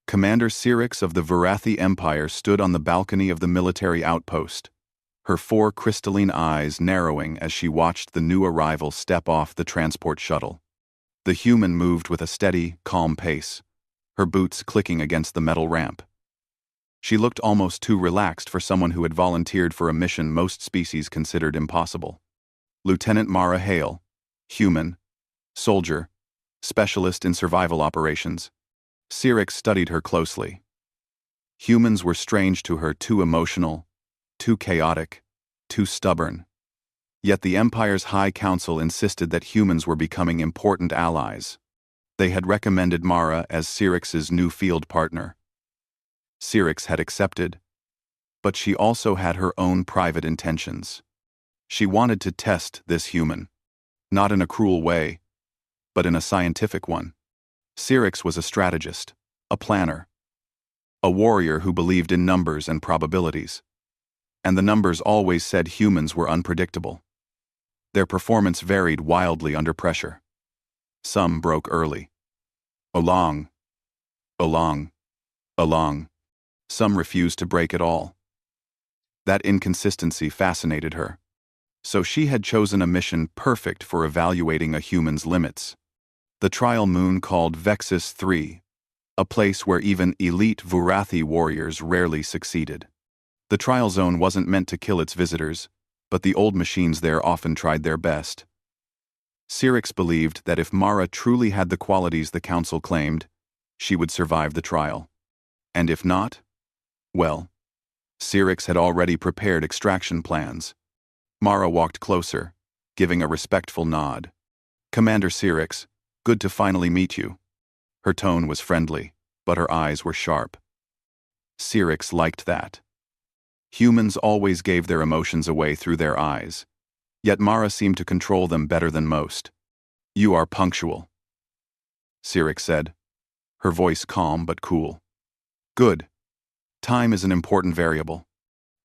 Commander Cyrix of the Varathi Empire stood on the balcony of the military outpost, her 4 crystalline eyes narrowing as she watched the new arrival step off the transport shuttle. The human moved with a steady, calm pace, her boots clicking against the metal ramp. She looked almost too relaxed for someone who had volunteered for a mission most species considered impossible. Lieutenant Mara Hale, human, soldier, specialist in survival operations. Cyrix studied her closely. Humans were strange to her, too emotional, too chaotic, too stubborn. Yet the Empire's High Council insisted that humans were becoming important allies. They had recommended Mara as Cyrix's new field partner. Cyrix had accepted, but she also had her own private intentions. She wanted to test this human, not in a cruel way, but in a scientific one. Cyrix was a strategist, a planner, a warrior who believed in numbers and probabilities. And the numbers always said humans were unpredictable. Their performance varied wildly under pressure. Some broke early. Along. Some refused to break at all. That inconsistency fascinated her. So she had chosen a mission perfect for evaluating a human's limits. The trial moon called Vexus 3, a place where even elite Varathi warriors rarely succeeded. The trial zone wasn't meant to kill its visitors, but the old machines there often tried their best. Cyrix believed that if Mara truly had the qualities the council claimed, she would survive the trial. And if not, well, Cyrix had already prepared extraction plans. Mara walked closer, giving a respectful nod. "Commander Cyrix, good to finally meet you." Her tone was friendly, but her eyes were sharp. Cyrix liked that. Humans always gave their emotions away through their eyes, yet Mara seemed to control them better than most. "You are punctual," Cyrix said, her voice calm but cool. "Good. Time is an important variable.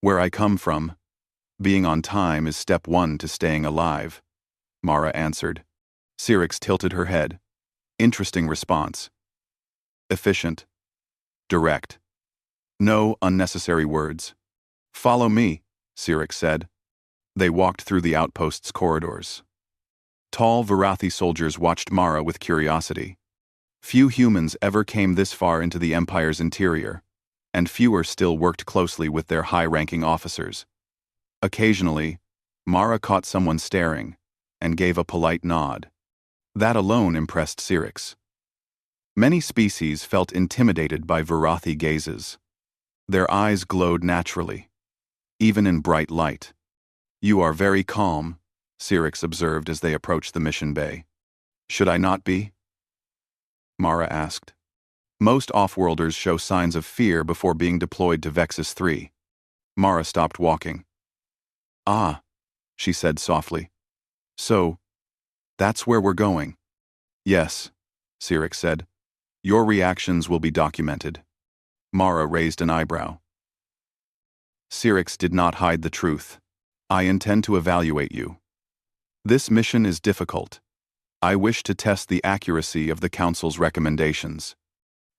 Where I come from, being on time is step 1 to staying alive," Mara answered. Cyrix tilted her head. Interesting response. Efficient. Direct. No unnecessary words. "Follow me," Cyrix said. They walked through the outpost's corridors. Tall Varathi soldiers watched Mara with curiosity. Few humans ever came this far into the Empire's interior, and fewer still worked closely with their high-ranking officers. Occasionally, Mara caught someone staring and gave a polite nod. That alone impressed Cyrix. Many species felt intimidated by Varathi gazes. Their eyes glowed naturally, even in bright light. "You are very calm," Cyrix observed as they approached the mission bay. "Should I not be?" Mara asked. "Most off-worlders show signs of fear before being deployed to Vexus 3. Mara stopped walking. "Ah," she said softly. "So, that's where we're going." "Yes," Cyrix said. "Your reactions will be documented." Mara raised an eyebrow. Cyrix did not hide the truth. "I intend to evaluate you. This mission is difficult. I wish to test the accuracy of the Council's recommendations."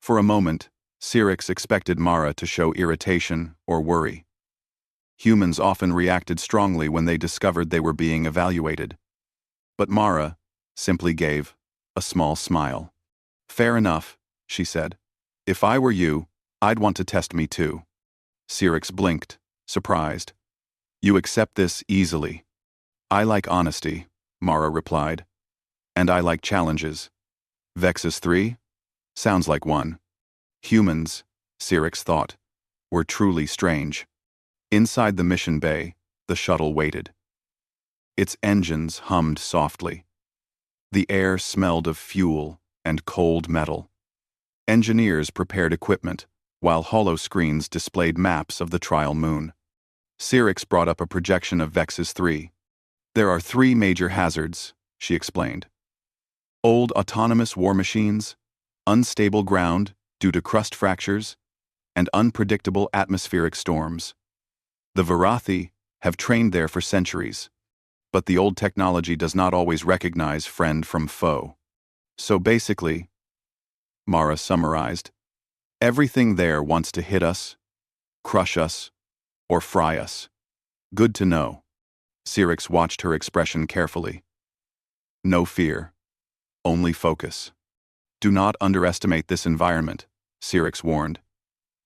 For a moment, Cyrix expected Mara to show irritation or worry. Humans often reacted strongly when they discovered they were being evaluated. But Mara simply gave a small smile. "Fair enough," she said. "If I were you, I'd want to test me too." Cyrix blinked, surprised. "You accept this easily." "I like honesty," Mara replied. "And I like challenges. Vexus 3? Sounds like one." Humans, Cyrix thought, were truly strange. Inside the mission bay, the shuttle waited. Its engines hummed softly. The air smelled of fuel and cold metal. Engineers prepared equipment, while hollow screens displayed maps of the trial moon. Cyrix brought up a projection of Vexus 3. "There are 3 major hazards," she explained. "Old autonomous war machines, unstable ground due to crust fractures, and unpredictable atmospheric storms. The Varathi have trained there for centuries, but the old technology does not always recognize friend from foe. So basically," Mara summarized, Everything there wants to hit us, crush us, or fry us. Good to know. Syrinx watched her expression carefully. No fear. Only focus. Do not underestimate this environment, Syrinx warned.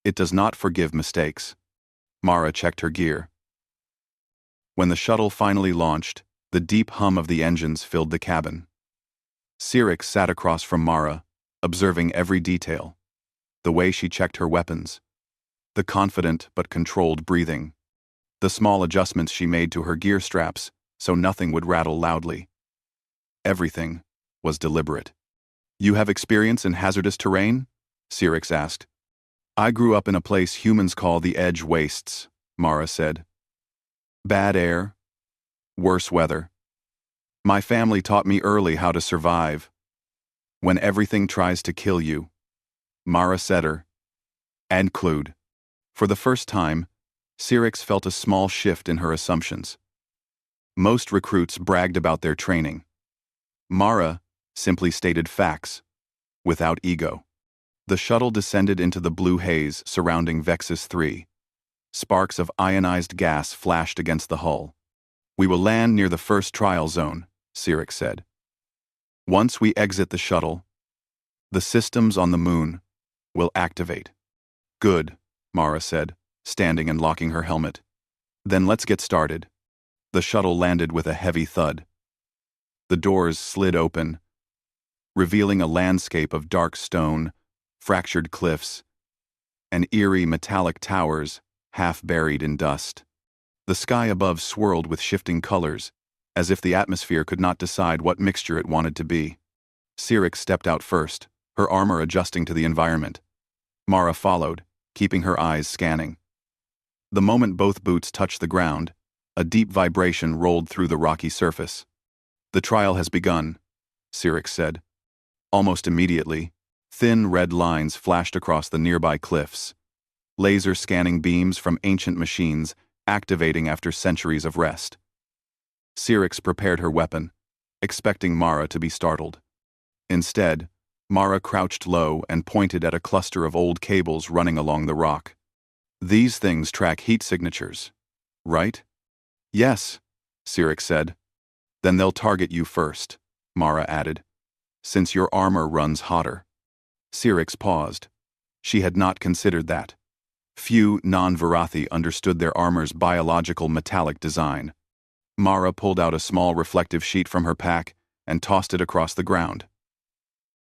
It does not forgive mistakes. Mara checked her gear. When the shuttle finally launched, the deep hum of the engines filled the cabin. Syrinx sat across from Mara, observing every detail. The way she checked her weapons. The confident but controlled breathing. The small adjustments she made to her gear straps so nothing would rattle loudly. Everything was deliberate. You have experience in hazardous terrain? Syrinx asked. I grew up in a place humans call the Edge Wastes, Mara said. Bad air. Worse weather. My family taught me early how to survive. When everything tries to kill you. Mara said her. And clued. For the first time, Syrinx felt a small shift in her assumptions. Most recruits bragged about their training. Mara simply stated facts, without ego. The shuttle descended into the blue haze surrounding Vexus 3. Sparks of ionized gas flashed against the hull. We will land near the first trial zone, Syrinx said. Once we exit the shuttle, the systems on the moon will activate. Good, Mara said, standing and locking her helmet. Then let's get started. The shuttle landed with a heavy thud. The doors slid open, revealing a landscape of dark stone, fractured cliffs, and eerie metallic towers half buried in dust. The sky above swirled with shifting colors, as if the atmosphere could not decide what mixture it wanted to be. Syrinx stepped out first, her armor adjusting to the environment. Mara followed, keeping her eyes scanning. The moment both boots touched the ground, a deep vibration rolled through the rocky surface. The trial has begun, Syrinx said. Almost immediately, thin red lines flashed across the nearby cliffs. Laser scanning beams from ancient machines activating after centuries of rest. Syrinx prepared her weapon, expecting Mara to be startled. Instead, Mara crouched low and pointed at a cluster of old cables running along the rock. These things track heat signatures, right? Yes, Syrinx said. Then they'll target you first, Mara added, since your armor runs hotter. Syrinx paused. She had not considered that. Few non-Virathi understood their armor's biological metallic design. Mara pulled out a small reflective sheet from her pack and tossed it across the ground.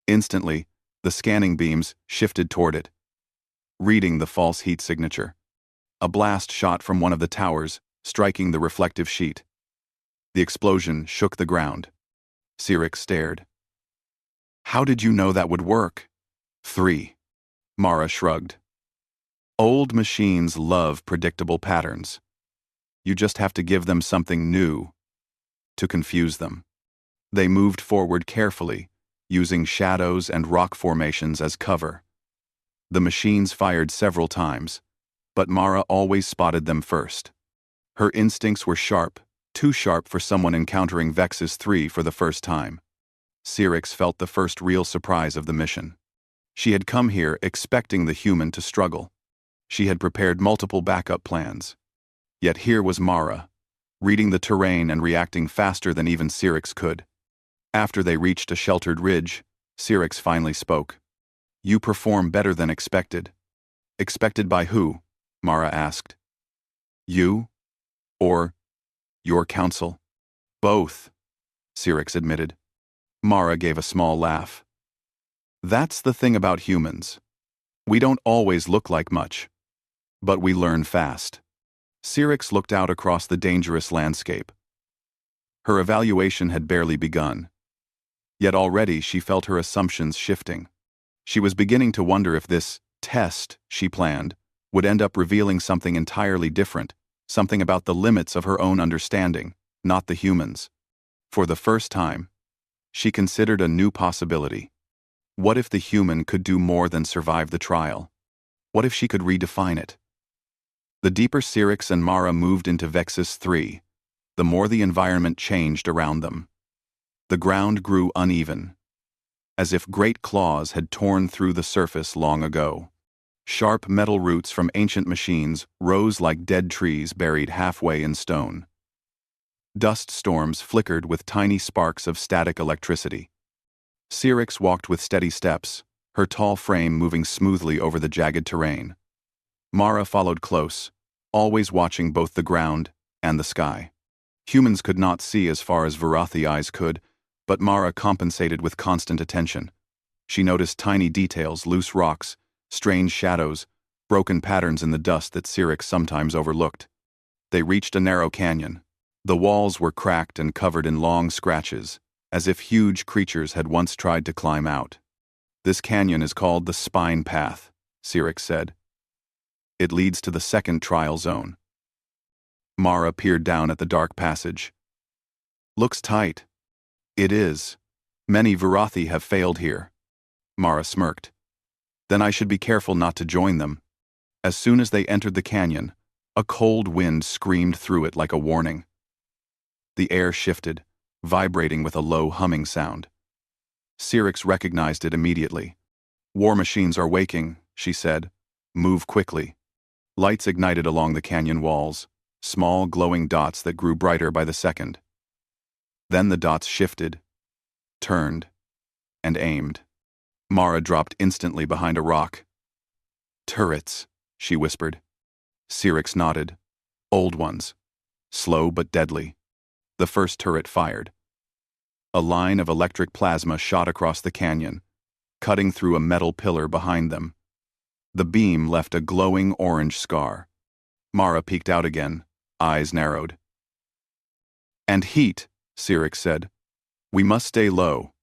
Instantly, the scanning beams shifted toward it, reading the false heat signature. A blast shot from one of the towers, striking the reflective sheet. The explosion shook the ground. Syrinx stared. How did you know that would work? 3. Mara shrugged. Old machines love predictable patterns. You just have to give them something new to confuse them. They moved forward carefully, using shadows and rock formations as cover. The machines fired several times, but Mara always spotted them first. Her instincts were sharp, too sharp for someone encountering Vexus 3 for the first time. Syrinx felt the first real surprise of the mission. She had come here expecting the human to struggle. She had prepared multiple backup plans. Yet here was Mara, reading the terrain and reacting faster than even Syrinx could. After they reached a sheltered ridge, Syrinx finally spoke. You perform better than expected. Expected by who? Mara asked. You? Or your council? Both, Syrinx admitted. Mara gave a small laugh. That's the thing about humans. We don't always look like much, but we learn fast. Syrinx looked out across the dangerous landscape. Her evaluation had barely begun. Yet already she felt her assumptions shifting. She was beginning to wonder if this test she planned would end up revealing something entirely different, something about the limits of her own understanding, not the humans. For the first time, she considered a new possibility. What if the human could do more than survive the trial? What if she could redefine it? The deeper Syrinx and Mara moved into Vexus 3, the more the environment changed around them. The ground grew uneven, as if great claws had torn through the surface long ago. Sharp metal roots from ancient machines rose like dead trees buried halfway in stone. Dust storms flickered with tiny sparks of static electricity. Syrinx walked with steady steps, her tall frame moving smoothly over the jagged terrain. Mara followed close, always watching both the ground and the sky. Humans could not see as far as Virathi eyes could, but Mara compensated with constant attention. She noticed tiny details, loose rocks, strange shadows, broken patterns in the dust that Syrinx sometimes overlooked. They reached a narrow canyon. The walls were cracked and covered in long scratches, as if huge creatures had once tried to climb out. "This canyon is called the Spine Path," Syrinx said. "It leads to the second trial zone." Mara peered down at the dark passage. "Looks tight." "It is. Many Virathi have failed here." Mara smirked. "Then I should be careful not to join them." As soon as they entered the canyon, a cold wind screamed through it like a warning. The air shifted, vibrating with a low humming sound. Syrinx recognized it immediately. "War machines are waking," she said. "Move quickly." Lights ignited along the canyon walls, small glowing dots that grew brighter by the second. Then the dots shifted, turned, and aimed. Mara dropped instantly behind a rock. "Turrets," she whispered. Syrinx nodded. "Old ones. Slow but deadly." The first turret fired. A line of electric plasma shot across the canyon, cutting through a metal pillar behind them. The beam left a glowing orange scar. Mara peeked out again, eyes narrowed. "And heat," Syrinx said. "We must stay low."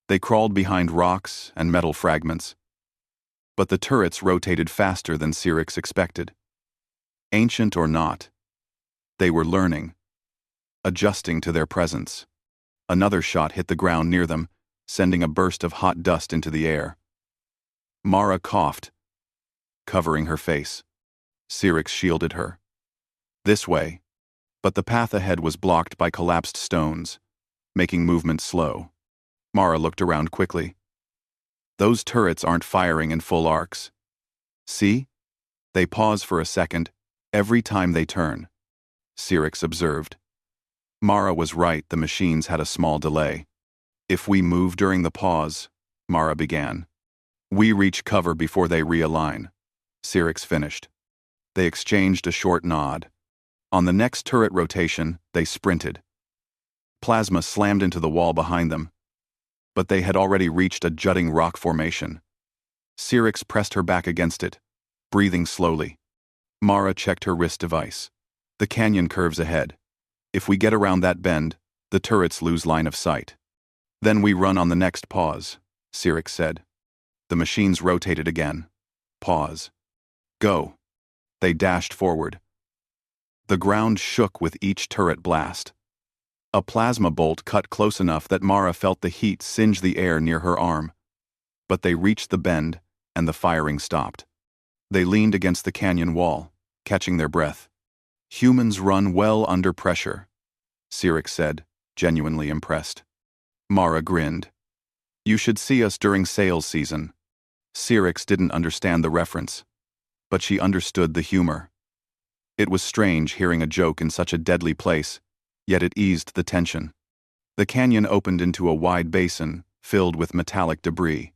They crawled behind rocks and metal fragments. But the turrets rotated faster than Syrinx expected. Ancient or not, they were learning, adjusting to their presence. Another shot hit the ground near them, sending a burst of hot dust into the air. Mara coughed, covering her face. Syrinx shielded her. "This way." But the path ahead was blocked by collapsed stones, making movement slow. Mara looked around quickly. "Those turrets aren't firing in full arcs. See? They pause for a second, every time they turn," Syrinx observed. Mara was right, the machines had a small delay. "If we move during the pause," Mara began. "We reach cover before they realign," Syrinx finished. They exchanged a short nod. On the next turret rotation, they sprinted. Plasma slammed into the wall behind them, but they had already reached a jutting rock formation. Syrinx pressed her back against it, breathing slowly. Mara checked her wrist device. "The canyon curves ahead. If we get around that bend, the turrets lose line of sight. Then we run on the next pause," Syrinx said. The machines rotated again. Pause. "Go." They dashed forward. The ground shook with each turret blast. A plasma bolt cut close enough that Mara felt the heat singe the air near her arm. But they reached the bend, and the firing stopped. They leaned against the canyon wall, catching their breath. "Humans run well under pressure," Syrinx said, genuinely impressed. Mara grinned. "You should see us during sales season." Syrinx didn't understand the reference, but she understood the humor. It was strange hearing a joke in such a deadly place, yet it eased the tension. The canyon opened into a wide basin filled with metallic debris.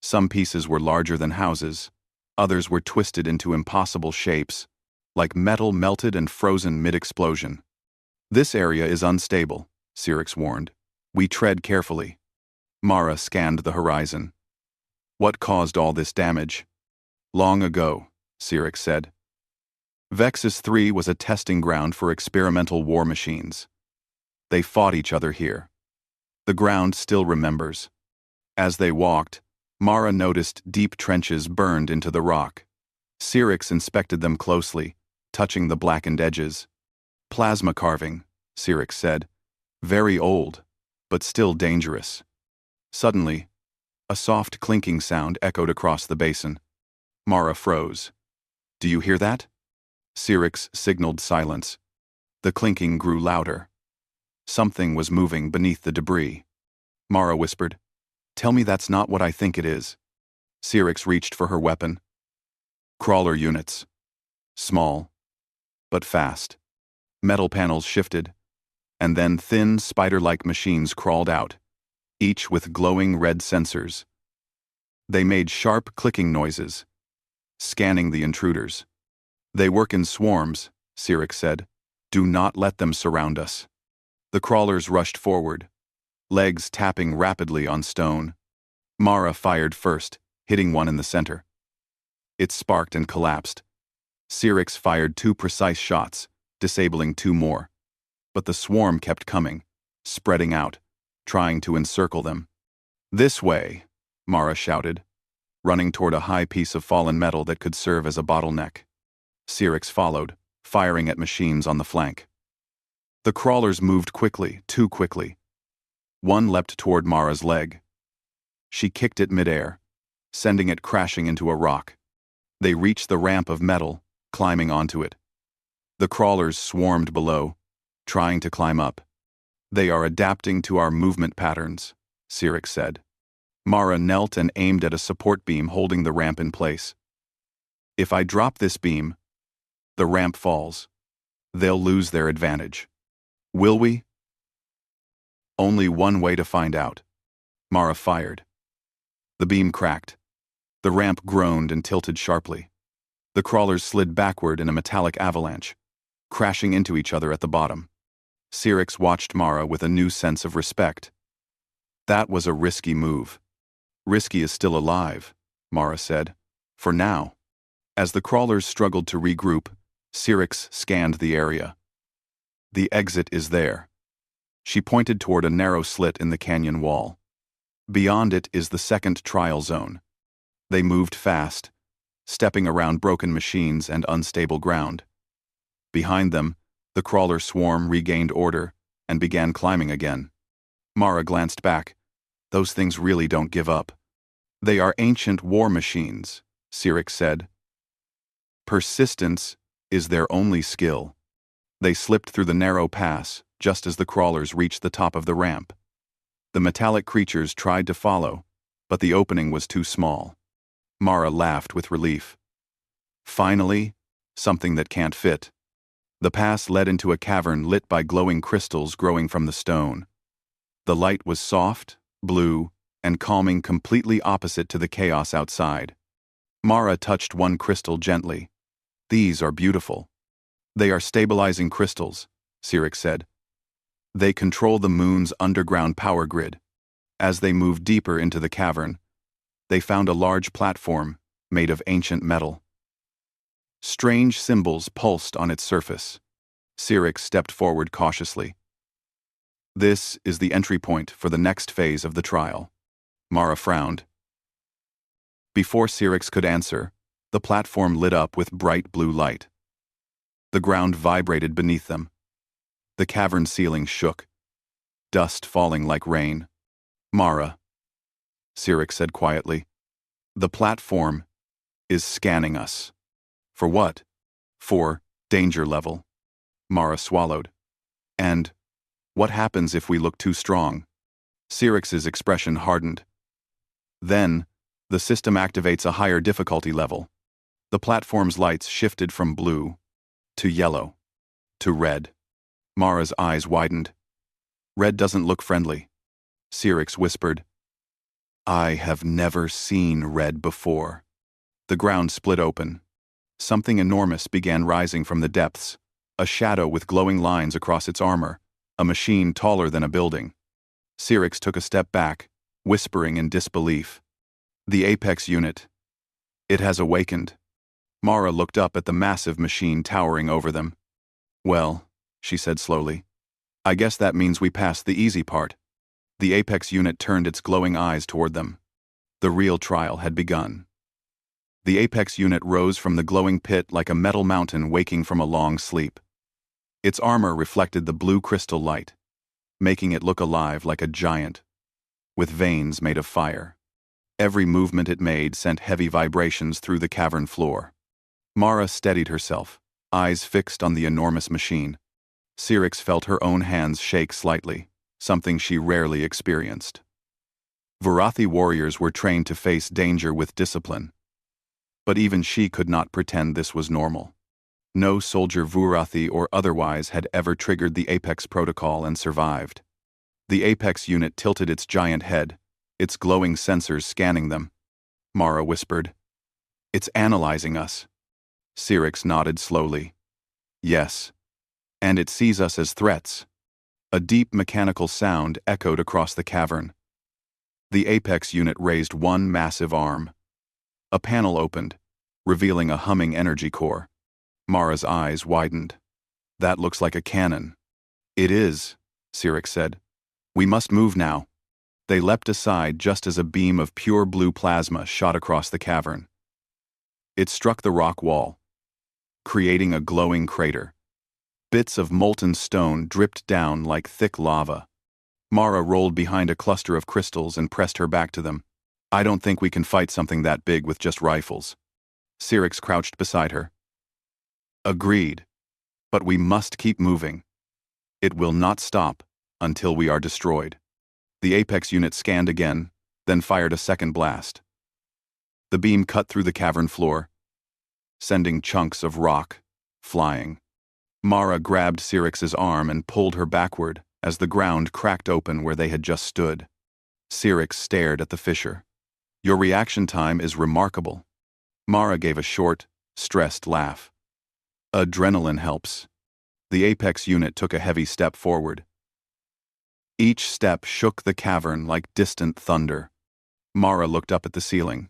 Some pieces were larger than houses, others were twisted into impossible shapes, like metal melted and frozen mid-explosion. "This area is unstable," Syrinx warned. "We tread carefully." Mara scanned the horizon. "What caused all this damage?" "Long ago," Syrinx said. Vexus 3 was a testing ground for experimental war machines. They fought each other here. The ground still remembers. As they walked, Mara noticed deep trenches burned into the rock. Syrinx inspected them closely, touching the blackened edges. "Plasma carving," Syrinx said. "Very old, but still dangerous." Suddenly, a soft clinking sound echoed across the basin. Mara froze. "Do you hear that?" Syrinx signaled silence. The clinking grew louder. Something was moving beneath the debris. Mara whispered, "Tell me that's not what I think it is." Syrinx reached for her weapon. Crawler units. Small, but fast. Metal panels shifted, and then thin, spider-like machines crawled out, each with glowing red sensors. They made sharp clicking noises, scanning the intruders. They work in swarms, Syrinx said. Do not let them surround us. The crawlers rushed forward, legs tapping rapidly on stone. Mara fired first, hitting one in the center. It sparked and collapsed. Syrinx fired 2 precise shots, disabling 2 more. But the swarm kept coming, spreading out, trying to encircle them. This way, Mara shouted, running toward a high piece of fallen metal that could serve as a bottleneck. Syrinx followed, firing at machines on the flank. The crawlers moved quickly, too quickly. One leapt toward Mara's leg. She kicked it midair, sending it crashing into a rock. They reached the ramp of metal, climbing onto it. The crawlers swarmed below, trying to climb up. They are adapting to our movement patterns, Syrinx said. Mara knelt and aimed at a support beam holding the ramp in place. If I drop this beam, the ramp falls. They'll lose their advantage. Will we? Only one way to find out. Mara fired. The beam cracked. The ramp groaned and tilted sharply. The crawlers slid backward in a metallic avalanche, crashing into each other at the bottom. Syrinx watched Mara with a new sense of respect. That was a risky move. Risky is still alive, Mara said. For now. As the crawlers struggled to regroup, Syrinx scanned the area. The exit is there. She pointed toward a narrow slit in the canyon wall. Beyond it is the second trial zone. They moved fast, stepping around broken machines and unstable ground. Behind them, the crawler swarm regained order and began climbing again. Mara glanced back. Those things really don't give up. They are ancient war machines, Syrinx said. Persistence is their only skill. They slipped through the narrow pass just as the crawlers reached the top of the ramp. The metallic creatures tried to follow, but the opening was too small. Mara laughed with relief. Finally, something that can't fit. The pass led into a cavern lit by glowing crystals growing from the stone. The light was soft, blue, and calming, completely opposite to the chaos outside. Mara touched one crystal gently. These are beautiful. They are stabilizing crystals, Syrinx said. They control the moon's underground power grid. As they moved deeper into the cavern, they found a large platform made of ancient metal. Strange symbols pulsed on its surface. Syrinx stepped forward cautiously. This is the entry point for the next phase of the trial. Mara frowned. Before Syrinx could answer, the platform lit up with bright blue light. The ground vibrated beneath them. The cavern ceiling shook, dust falling like rain. Mara, Syrinx said quietly, the platform is scanning us. For what? For danger level. Mara swallowed. And what happens if we look too strong? Syrinx's expression hardened. Then, the system activates a higher difficulty level. The platform's lights shifted from blue to yellow to red. Mara's eyes widened. Red doesn't look friendly. Syrinx whispered. I have never seen red before. The ground split open. Something enormous began rising from the depths, a shadow with glowing lines across its armor, a machine taller than a building. Syrinx took a step back, whispering in disbelief. The Apex unit. It has awakened. Mara looked up at the massive machine towering over them. Well, she said slowly, I guess that means we passed the easy part. The Apex unit turned its glowing eyes toward them. The real trial had begun. The Apex unit rose from the glowing pit like a metal mountain waking from a long sleep. Its armor reflected the blue crystal light, making it look alive like a giant, with veins made of fire. Every movement it made sent heavy vibrations through the cavern floor. Mara steadied herself, eyes fixed on the enormous machine. Syrinx felt her own hands shake slightly, something she rarely experienced. Varathi warriors were trained to face danger with discipline. But even she could not pretend this was normal. No soldier Vurathi or otherwise had ever triggered the Apex protocol and survived. The Apex unit tilted its giant head, its glowing sensors scanning them. Mara whispered, "It's analyzing us." Syrinx nodded slowly. "Yes. And it sees us as threats." A deep mechanical sound echoed across the cavern. The Apex unit raised one massive arm. A panel opened, revealing a humming energy core. Mara's eyes widened. "That looks like a cannon." "It is," Syrinx said. "We must move now." They leapt aside just as a beam of pure blue plasma shot across the cavern. It struck the rock wall, creating a glowing crater. Bits of molten stone dripped down like thick lava. Mara rolled behind a cluster of crystals and pressed her back to them. "I don't think we can fight something that big with just rifles." Syrinx crouched beside her. "Agreed. But we must keep moving. It will not stop until we are destroyed." The Apex unit scanned again, then fired a second blast. The beam cut through the cavern floor, sending chunks of rock flying. Mara grabbed Syrinx's arm and pulled her backward as the ground cracked open where they had just stood. Syrinx stared at the fissure. "Your reaction time is remarkable." Mara gave a short, stressed laugh. "Adrenaline helps." The Apex unit took a heavy step forward. Each step shook the cavern like distant thunder. Mara looked up at the ceiling.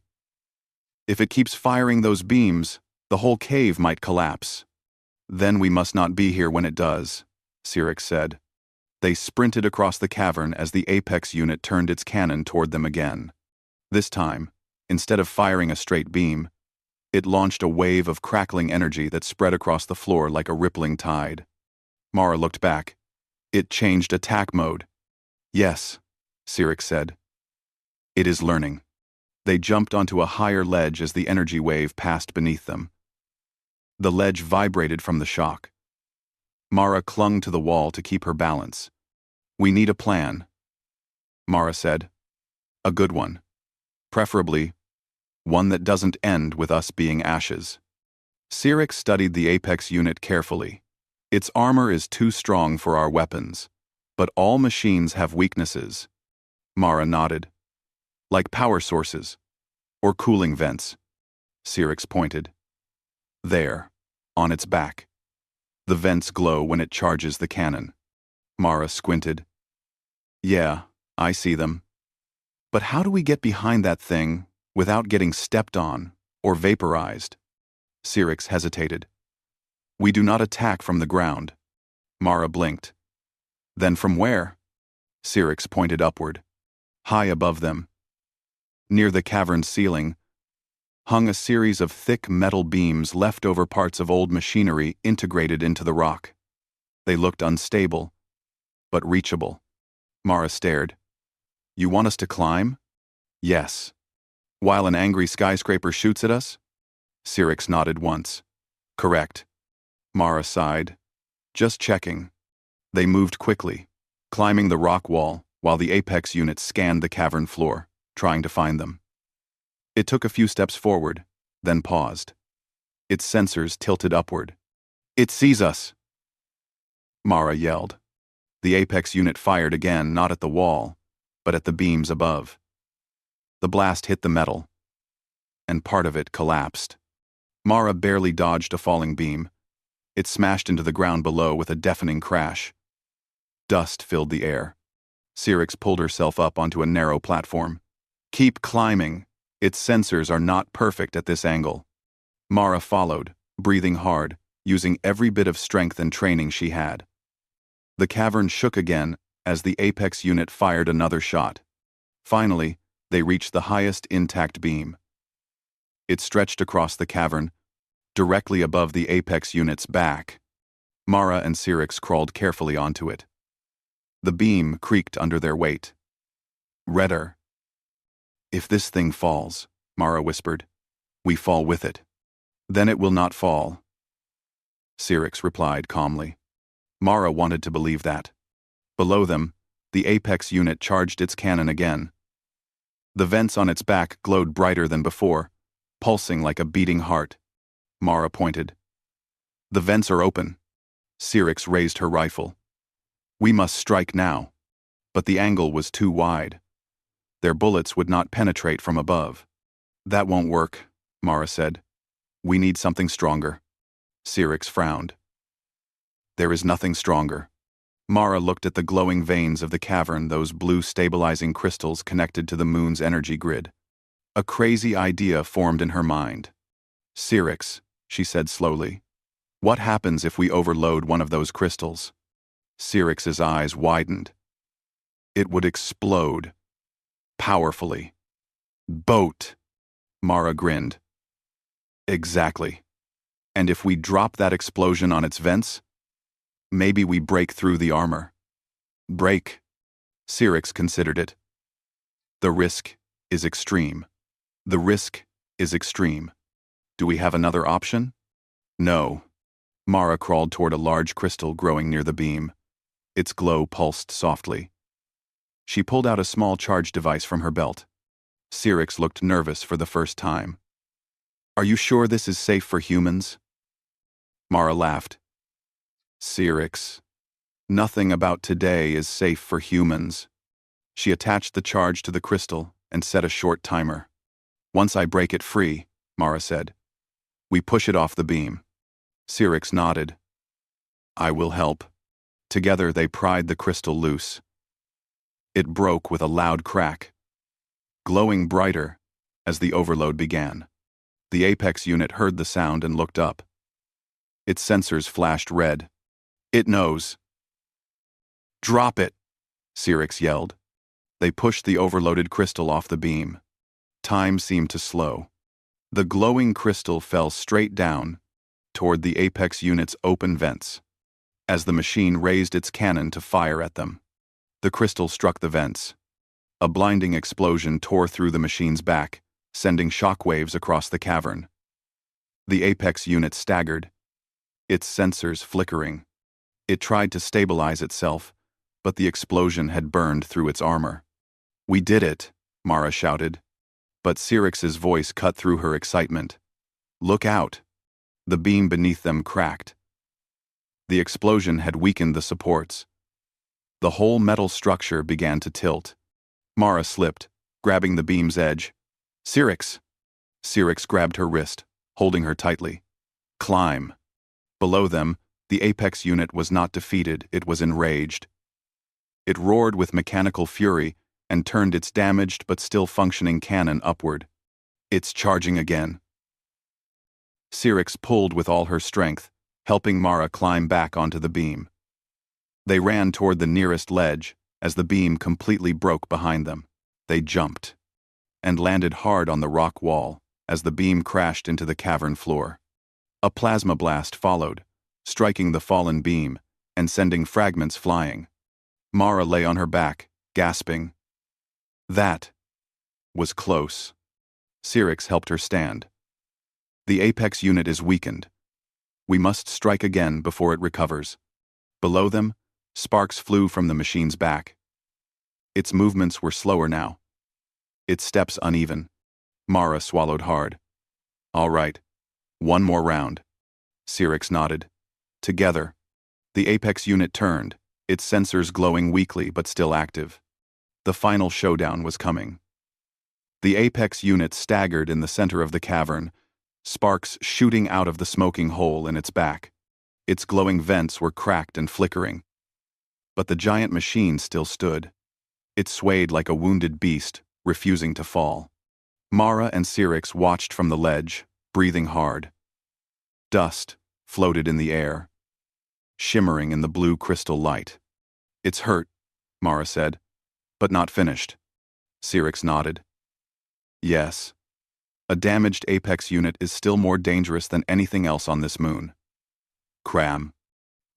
"If it keeps firing those beams, the whole cave might collapse." "Then we must not be here when it does," Syrinx said. They sprinted across the cavern as the Apex unit turned its cannon toward them again. This time, instead of firing a straight beam, it launched a wave of crackling energy that spread across the floor like a rippling tide. Mara looked back. It changed attack mode. "Yes," Syrinx said. "It is learning." They jumped onto a higher ledge as the energy wave passed beneath them. The ledge vibrated from the shock. Mara clung to the wall to keep her balance. "We need a plan," Mara said. "A good one. Preferably one that doesn't end with us being ashes." Syrinx studied the Apex unit carefully. "Its armor is too strong for our weapons, but all machines have weaknesses." Mara nodded. "Like power sources, or cooling vents." Syrinx pointed. "There, on its back. The vents glow when it charges the cannon." Mara squinted. "Yeah, I see them. But how do we get behind that thing without getting stepped on or vaporized?" Syrinx hesitated. "We do not attack from the ground." Mara blinked. "Then from where?" Syrinx pointed upward. High above them, near the cavern's ceiling, hung a series of thick metal beams, leftover parts of old machinery integrated into the rock. They looked unstable, but reachable. Mara stared. "You want us to climb?" "Yes." "While an angry skyscraper shoots at us?" Syrinx nodded once. "Correct." Mara sighed. "Just checking." They moved quickly, climbing the rock wall while the Apex unit scanned the cavern floor, trying to find them. It took a few steps forward, then paused. Its sensors tilted upward. "It sees us!" Mara yelled. The Apex unit fired again, not at the wall, but at the beams above. The blast hit the metal, and part of it collapsed. Mara barely dodged a falling beam. It smashed into the ground below with a deafening crash. Dust filled the air. Syrinx pulled herself up onto a narrow platform. "Keep climbing. Its sensors are not perfect at this angle." Mara followed, breathing hard, using every bit of strength and training she had. The cavern shook again as the Apex unit fired another shot. Finally, they reached the highest intact beam. It stretched across the cavern, directly above the Apex unit's back. Mara and Syrinx crawled carefully onto it. The beam creaked under their weight. "Redder." "If this thing falls," Mara whispered, "we fall with it." "Then it will not fall," Syrinx replied calmly. Mara wanted to believe that. Below them, the Apex unit charged its cannon again. The vents on its back glowed brighter than before, pulsing like a beating heart. Mara pointed. The vents are open. Syrinx raised her rifle. We must strike now. But the angle was too wide. Their bullets would not penetrate from above. That won't work, Mara said. We need something stronger. Syrinx frowned. There is nothing stronger. Mara looked at the glowing veins of the cavern, those blue stabilizing crystals connected to the moon's energy grid. A crazy idea formed in her mind. Syrinx, she said slowly. What happens if we overload one of those crystals? Syrinx's eyes widened. It would explode. Powerfully. Boat! Mara grinned. Exactly. And if we drop that explosion on its vents, maybe we break through the armor. Break. Syrinx considered it. The risk is extreme. The risk is extreme. Do we have another option? No. Mara crawled toward a large crystal growing near the beam. Its glow pulsed softly. She pulled out a small charge device from her belt. Syrinx looked nervous for the first time. Are you sure this is safe for humans? Mara laughed. Syrinx, nothing about today is safe for humans. She attached the charge to the crystal and set a short timer. Once I break it free, Mara said. We push it off the beam. Syrinx nodded. I will help. Together they pried the crystal loose. It broke with a loud crack, glowing brighter as the overload began. The Apex unit heard the sound and looked up. Its sensors flashed red. It knows. Drop it, Syrinx yelled. They pushed the overloaded crystal off the beam. Time seemed to slow. The glowing crystal fell straight down toward the Apex unit's open vents. As the machine raised its cannon to fire at them, the crystal struck the vents. A blinding explosion tore through the machine's back, sending shockwaves across the cavern. The Apex unit staggered, its sensors flickering. It tried to stabilize itself, but the explosion had burned through its armor. We did it, Mara shouted. But Syrinx's voice cut through her excitement. Look out! The beam beneath them cracked. The explosion had weakened the supports. The whole metal structure began to tilt. Mara slipped, grabbing the beam's edge. Syrinx! Syrinx grabbed her wrist, holding her tightly. Climb. Below them, the Apex unit was not defeated, it was enraged. It roared with mechanical fury and turned its damaged but still functioning cannon upward. It's charging again. Syrinx pulled with all her strength, helping Mara climb back onto the beam. They ran toward the nearest ledge as the beam completely broke behind them. They jumped and landed hard on the rock wall as the beam crashed into the cavern floor. A plasma blast followed, striking the fallen beam and sending fragments flying. Mara lay on her back, gasping. That was close. Syrinx helped her stand. The Apex unit is weakened. We must strike again before it recovers. Below them, sparks flew from the machine's back. Its movements were slower now. Its steps uneven. Mara swallowed hard. All right. One more round. Syrinx nodded. Together. The Apex unit turned, its sensors glowing weakly but still active. The final showdown was coming. The Apex unit staggered in the center of the cavern, sparks shooting out of the smoking hole in its back. Its glowing vents were cracked and flickering. But the giant machine still stood. It swayed like a wounded beast, refusing to fall. Mara and Syrinx watched from the ledge, breathing hard. Dust floated in the air, shimmering in the blue crystal light. It's hurt, Mara said, but not finished. Syrinx nodded. Yes. A damaged Apex unit is still more dangerous than anything else on this moon. Cram.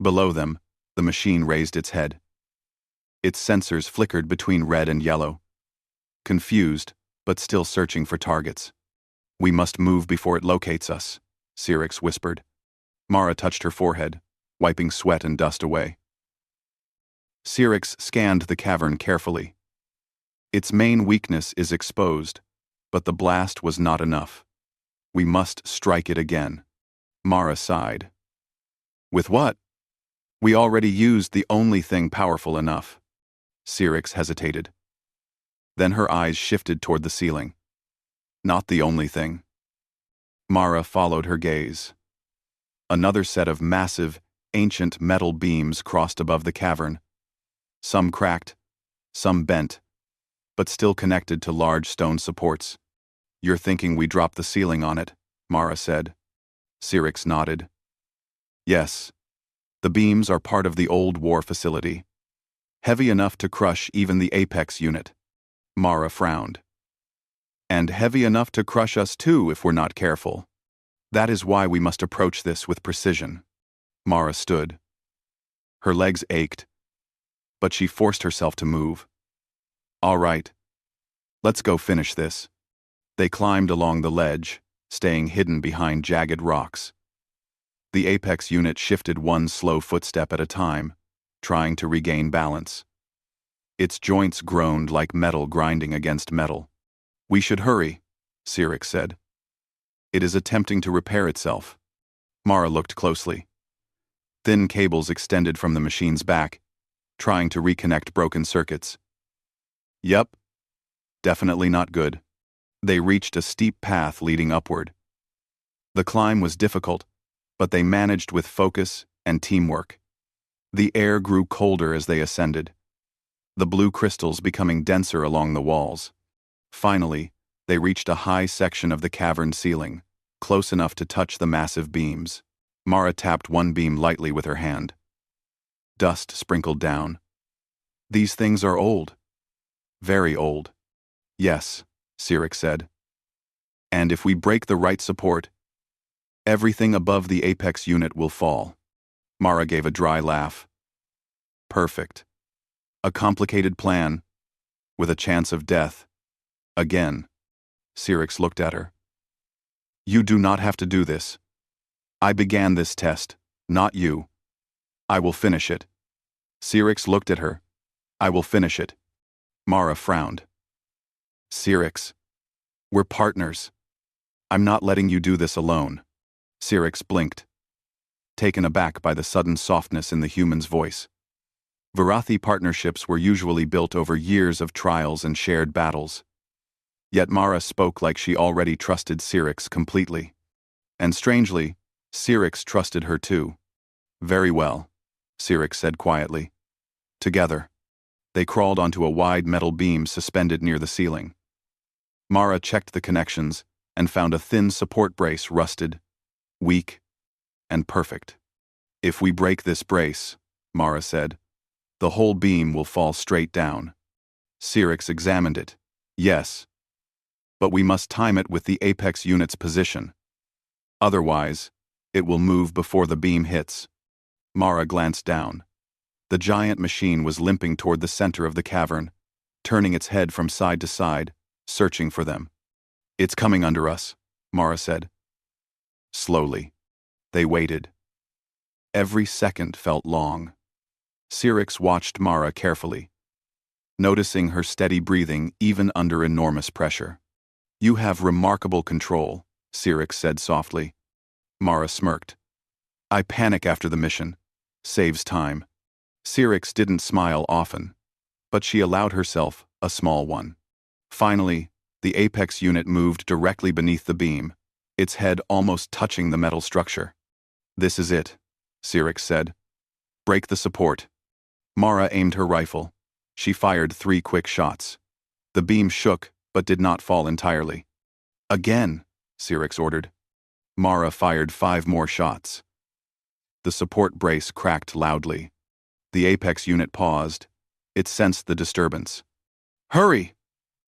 Below them, the machine raised its head. Its sensors flickered between red and yellow. Confused, but still searching for targets. We must move before it locates us, Syrinx whispered. Mara touched her forehead, wiping sweat and dust away. Syrinx scanned the cavern carefully. Its main weakness is exposed, but the blast was not enough. We must strike it again. Mara sighed. With what? We already used the only thing powerful enough. Syrinx hesitated. Then her eyes shifted toward the ceiling. Not the only thing. Mara followed her gaze. Another set of massive, ancient metal beams crossed above the cavern. Some cracked, some bent, but still connected to large stone supports. You're thinking we dropped the ceiling on it, Mara said. Syrinx nodded. Yes. The beams are part of the old war facility. Heavy enough to crush even the Apex unit. Mara frowned. And heavy enough to crush us too if we're not careful. That is why we must approach this with precision. Mara stood. Her legs ached, but she forced herself to move. All right. Let's go finish this. They climbed along the ledge, staying hidden behind jagged rocks. The Apex unit shifted one slow footstep at a time, trying to regain balance. Its joints groaned like metal grinding against metal. We should hurry, Syrinx said. It is attempting to repair itself. Mara looked closely. Thin cables extended from the machine's back, trying to reconnect broken circuits. Yep. Definitely not good. They reached a steep path leading upward. The climb was difficult, but they managed with focus and teamwork. The air grew colder as they ascended, the blue crystals becoming denser along the walls. Finally, they reached a high section of the cavern ceiling, close enough to touch the massive beams. Mara tapped one beam lightly with her hand. Dust sprinkled down. These things are old. Very old. Yes, Syrinx said. And if we break the right support, everything above the Apex unit will fall. Mara gave a dry laugh. Perfect. A complicated plan, with a chance of death. Again. Syrinx looked at her. You do not have to do this. I began this test, not you. I will finish it. Syrinx looked at her. I will finish it. Mara frowned. Syrinx. We're partners. I'm not letting you do this alone. Syrinx blinked, taken aback by the sudden softness in the human's voice. Varathi partnerships were usually built over years of trials and shared battles. Yet Mara spoke like she already trusted Syrinx completely. And strangely, Syrinx trusted her too. Very well, Syrinx said quietly. Together. They crawled onto a wide metal beam suspended near the ceiling. Mara checked the connections and found a thin support brace rusted, weak, and perfect. If we break this brace, Mara said, the whole beam will fall straight down. Syrinx examined it. Yes. But we must time it with the Apex unit's position. Otherwise, it will move before the beam hits. Mara glanced down. The giant machine was limping toward the center of the cavern, turning its head from side to side, searching for them. It's coming under us, Mara said. Slowly. They waited. Every second felt long. Syrinx watched Mara carefully, noticing her steady breathing even under enormous pressure. You have remarkable control, Syrinx said softly. Mara smirked. I panic after the mission. Saves time. Syrinx didn't smile often, but she allowed herself a small one. Finally, the Apex unit moved directly beneath the beam, its head almost touching the metal structure. This is it, Syrinx said. Break the support. Mara aimed her rifle. She fired 3 quick shots. The beam shook, but did not fall entirely. Again, Syrinx ordered. Mara fired 5 more shots. The support brace cracked loudly. The Apex unit paused. It sensed the disturbance. Hurry!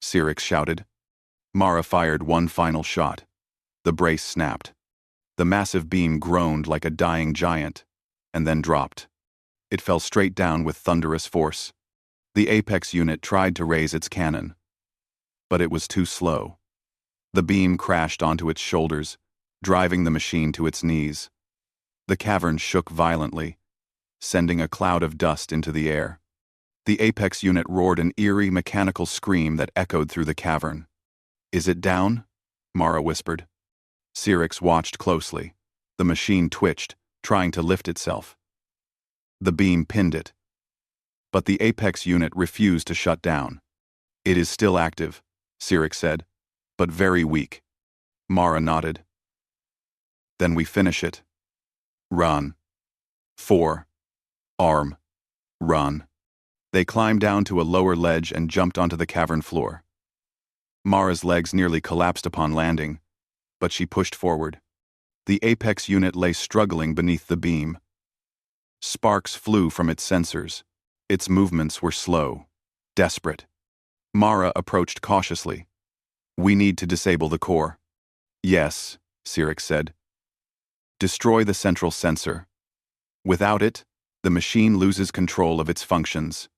Syrinx shouted. Mara fired 1 final shot. The brace snapped. The massive beam groaned like a dying giant, and then dropped. It fell straight down with thunderous force. The Apex unit tried to raise its cannon, but it was too slow. The beam crashed onto its shoulders, driving the machine to its knees. The cavern shook violently, sending a cloud of dust into the air. The Apex unit roared an eerie mechanical scream that echoed through the cavern. Is it down? Mara whispered. Syrinx watched closely. The machine twitched, trying to lift itself. The beam pinned it. But the apex unit refused to shut down. It is still active, Syrinx said, but very weak. Mara nodded. Then we finish it. Run. 4. Arm. Run. They climbed down to a lower ledge and jumped onto the cavern floor. Mara's legs nearly collapsed upon landing, but she pushed forward. The apex unit lay struggling beneath the beam. Sparks flew from its sensors. Its movements were slow, desperate. Mara approached cautiously. We need to disable the core. Yes, Syrinx said. Destroy the central sensor. Without it, the machine loses control of its functions.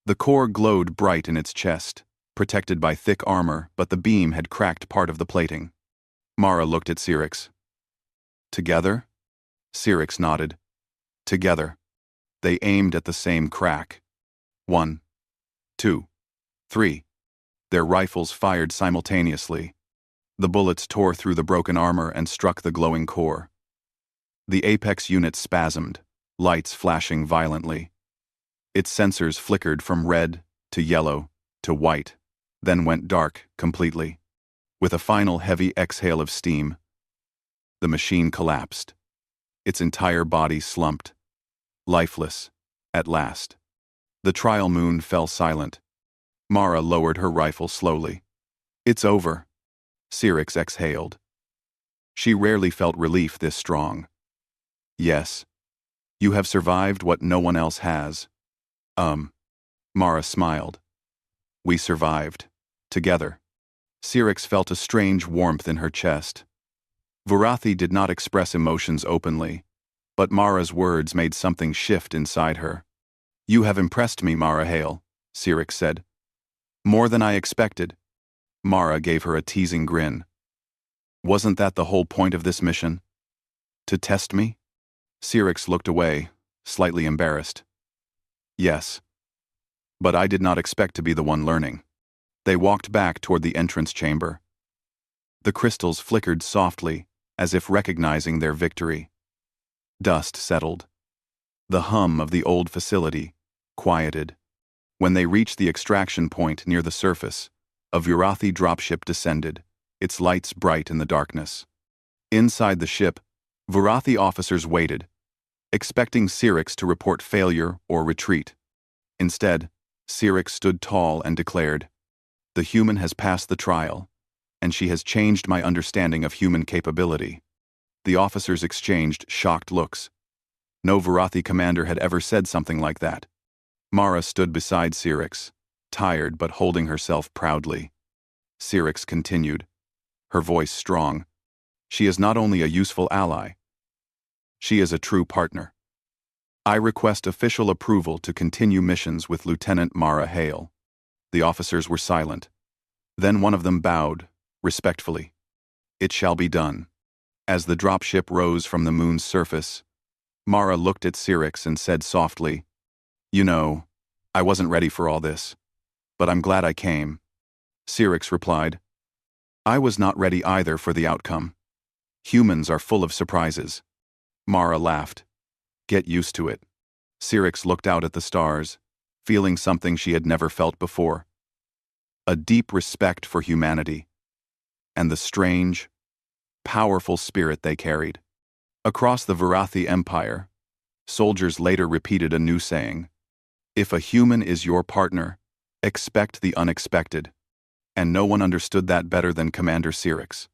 The core glowed bright in its chest, protected by thick armor, but the beam had cracked part of the plating. Mara looked at Syrinx. Together? Syrinx nodded. Together. They aimed at the same crack. 1, 2, 3. Their rifles fired simultaneously. The bullets tore through the broken armor and struck the glowing core. The apex unit spasmed, lights flashing violently. Its sensors flickered from red to yellow to white, then went dark completely. With a final heavy exhale of steam, the machine collapsed. Its entire body slumped, lifeless, at last. The trial moon fell silent. Mara lowered her rifle slowly. It's over. Syrinx exhaled. She rarely felt relief this strong. Yes. You have survived what no one else has. Mara smiled. We survived. Together. Syrinx felt a strange warmth in her chest. Vurathi did not express emotions openly, but Mara's words made something shift inside her. You have impressed me, Mara Hale, Syrinx said. More than I expected. Mara gave her a teasing grin. Wasn't that the whole point of this mission? To test me? Syrinx looked away, slightly embarrassed. Yes. But I did not expect to be the one learning. They walked back toward the entrance chamber. The crystals flickered softly, as if recognizing their victory. Dust settled. The hum of the old facility quieted. When they reached the extraction point near the surface, a Vurathi dropship descended, its lights bright in the darkness. Inside the ship, Vurathi officers waited, expecting Syrinx to report failure or retreat. Instead, Syrinx stood tall and declared, "The human has passed the trial, and she has changed my understanding of human capability." The officers exchanged shocked looks. No Vurathi commander had ever said something like that. Mara stood beside Syrinx, tired but holding herself proudly. Syrinx continued, her voice strong. She is not only a useful ally, she is a true partner. I request official approval to continue missions with Lieutenant Mara Hale. The officers were silent. Then one of them bowed, respectfully. It shall be done. As the dropship rose from the moon's surface, Mara looked at Syrinx and said softly, "You know, I wasn't ready for all this, but I'm glad I came." Syrinx replied, "I was not ready either for the outcome. Humans are full of surprises." Mara laughed. "Get used to it." Syrinx looked out at the stars, feeling something she had never felt before. A deep respect for humanity, and the strange, powerful spirit they carried. Across the Vurathi Empire, soldiers later repeated a new saying, "If a human is your partner, expect the unexpected." And no one understood that better than Commander Syrinx.